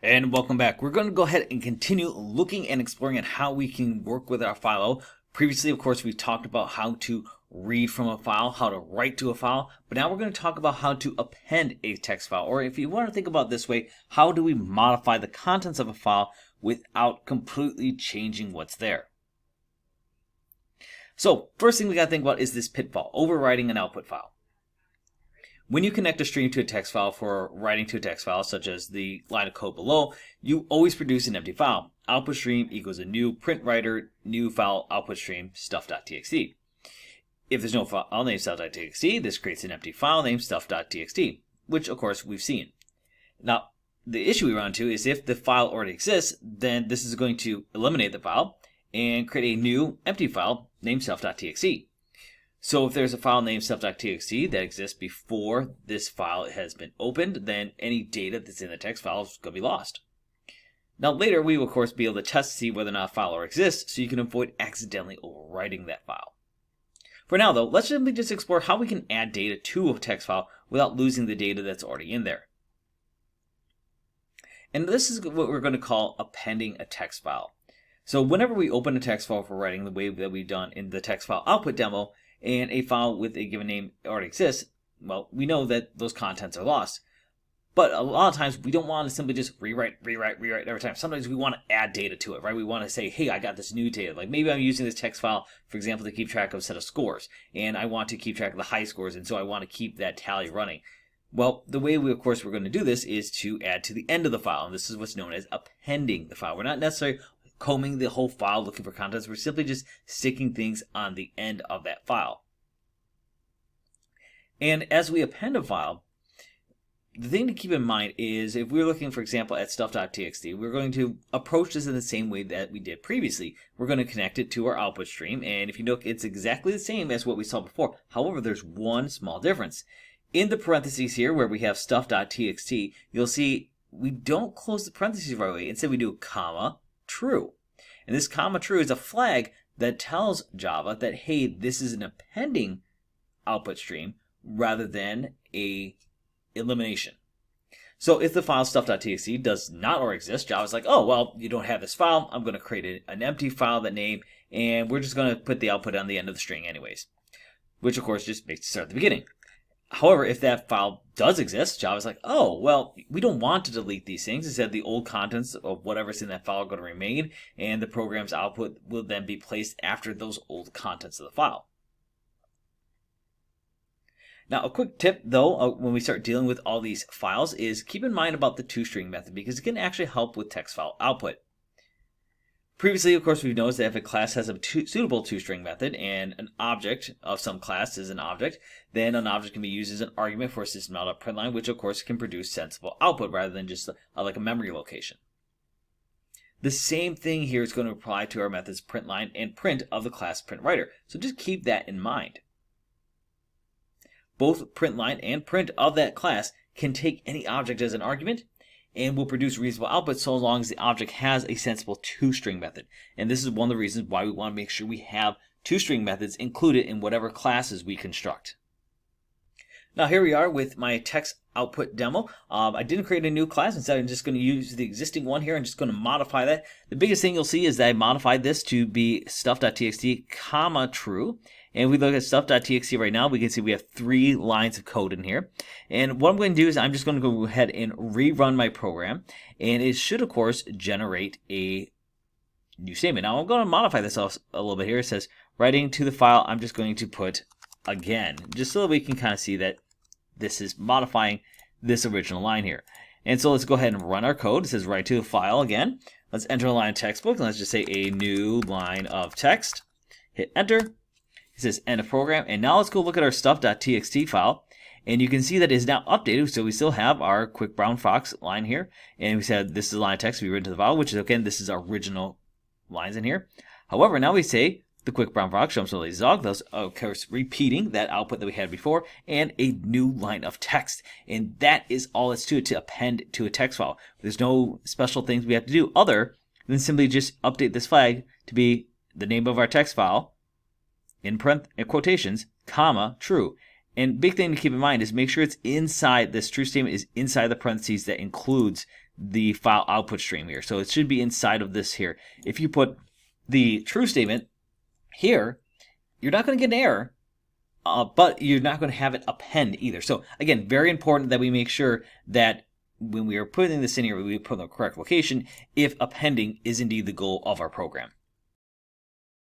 And welcome back. We're going to go ahead and continue looking and exploring at how we can work with our file. Previously, of course, we've talked about how to read from a file, how to write to a file, but now we're going to talk about how to append a text file. Or if you want to think about it this way, how do we modify the contents of a file without completely changing what's there? So first thing we got to think about is this pitfall, overwriting an output file. When you connect a stream to a text file for writing to a text file, such as the line of code below, you always produce an empty file. Output stream equals a new print writer, new file, output stream, stuff.txt. If there's no file named stuff.txt, this creates an empty file named stuff.txt, which of course we've seen. Now, the issue we run into is if the file already exists, then this is going to eliminate the file and create a new empty file named stuff.txt. So if there's a file named stuff.txt that exists before this file has been opened, then any data that's in the text file is going to be lost. Now later we will of course be able to test to see whether or not a file already exists, so you can avoid accidentally overwriting that file. For now though, let's simply just explore how we can add data to a text file without losing the data that's already in there. And this is what we're going to call appending a text file. So whenever we open a text file for writing the way that we've done in the text file output demo, and a file with a given name already exists, well, we know that those contents are lost. But a lot of times we don't want to simply just rewrite every time. Sometimes we want to add data to it, right? We want to say, hey, I got this new data. Like maybe I'm using this text file, for example, to keep track of a set of scores, and I want to keep track of the high scores, and so I want to keep that tally running. Well, the way we're going to do this is to add to the end of the file, and this is what's known as appending the file. We're not necessarily combing the whole file looking for contents. We're simply just sticking things on the end of that file. And as we append a file, the thing to keep in mind is if we're looking, for example, at stuff.txt, we're going to approach this in the same way that we did previously. We're going to connect it to our output stream, and if you look, it's exactly the same as what we saw before. However, there's one small difference. In the parentheses here, where we have stuff.txt, you'll see we don't close the parentheses right away. Instead, we do comma, true. And this comma true is a flag that tells Java that, hey, this is an appending output stream rather than a elimination. So if the file stuff.txt does not already exist, Java's like, oh, well, you don't have this file. I'm going to create an empty file, that name, and we're just going to put the output on the end of the string anyways, which of course just makes it start at the beginning. However, if that file does exist, Java's like, oh, well, we don't want to delete these things. Instead, the old contents of whatever's in that file are going to remain, and the program's output will then be placed after those old contents of the file. Now, a quick tip, though, when we start dealing with all these files is keep in mind about the toString method, because it can actually help with text file output. Previously, of course, we've noticed that if a class has a suitable toString method and an object of some class is an object, then an object can be used as an argument for a system.out.println, which of course can produce sensible output rather than just like a memory location. The same thing here is going to apply to our methods println and print of the class printWriter. So just keep that in mind. Both println and print of that class can take any object as an argument and will produce reasonable output so long as the object has a sensible toString method. And this is one of the reasons why we want to make sure we have toString methods included in whatever classes we construct. Now here we are with my text output demo. I didn't create a new class. Instead, I'm just going to use the existing one here and just going to modify that. The biggest thing you'll see is that I modified this to be stuff.txt, comma true. And if we look at stuff.txt right now, we can see we have 3 lines of code in here. And what I'm going to do is I'm just going to go ahead and rerun my program. And it should, of course, generate a new statement. Now I'm going to modify this a little bit here. It says, writing to the file, I'm just going to put again, just so that we can kind of see that this is modifying this original line here. And so let's go ahead and run our code. It says write to the file again. Let's enter a line of textbook. And let's just say a new line of text. Hit enter. It says end of program. And now let's go look at our stuff.txt file. And you can see that it is now updated. So we still have our quick brown fox line here. And we said this is a line of text to be written to the file, which is, again, this is our original lines in here. However, now we say the quick brown fox jumps to the zog, thus of course repeating that output that we had before, and a new line of text. And that is all that's to it to append to a text file. There's no special things we have to do other than simply just update this flag to be the name of our text file, in quotations, comma, true. And big thing to keep in mind is make sure it's inside, this true statement is inside the parentheses that includes the file output stream here. So it should be inside of this here. If you put the true statement here, you're not going to get an error, but you're not going to have it append either. So again, very important that we make sure that when we are putting this in here, we put in the correct location if appending is indeed the goal of our program.